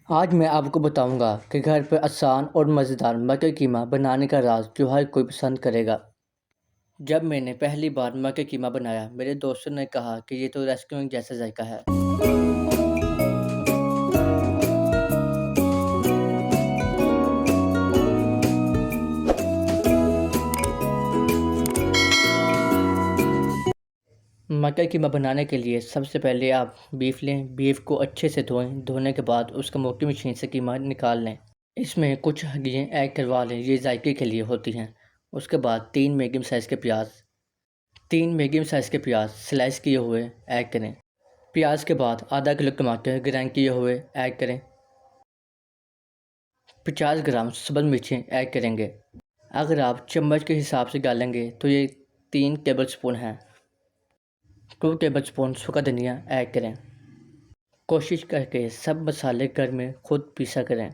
आज मैं आपको बताऊंगा कि घर पर आसान और मज़ेदार मटर कीमा बनाने का राज जो हर कोई पसंद करेगा। जब मैंने पहली बार मटर कीमा बनाया, मेरे दोस्तों ने कहा कि ये तो रेस्टोरेंट जैसा जायका है। मटर कीमा बनाने के लिए सबसे पहले आप बीफ लें। बीफ को अच्छे से धोएं। धोने के बाद उसका मोटी मशीन से कीमा निकाल लें। इसमें कुछ हड्डियाँ ऐड करवा लें, ये जायके के लिए होती हैं। उसके बाद तीन मीडियम साइज़ के प्याज स्लाइस किए हुए ऐड करें। प्याज के बाद आधा किलो टमाटर ग्राइंड किए हुए ऐड करें। 50 ग्राम सब्ज़ मिर्चें ऐड करेंगे। अगर आप चम्मच के हिसाब से डालेंगे तो ये 3 टेबलस्पून हैं। 2 टेबलस्पून सूखा धनिया ऐड करें। कोशिश करके सब मसाले घर में खुद पीसा करें।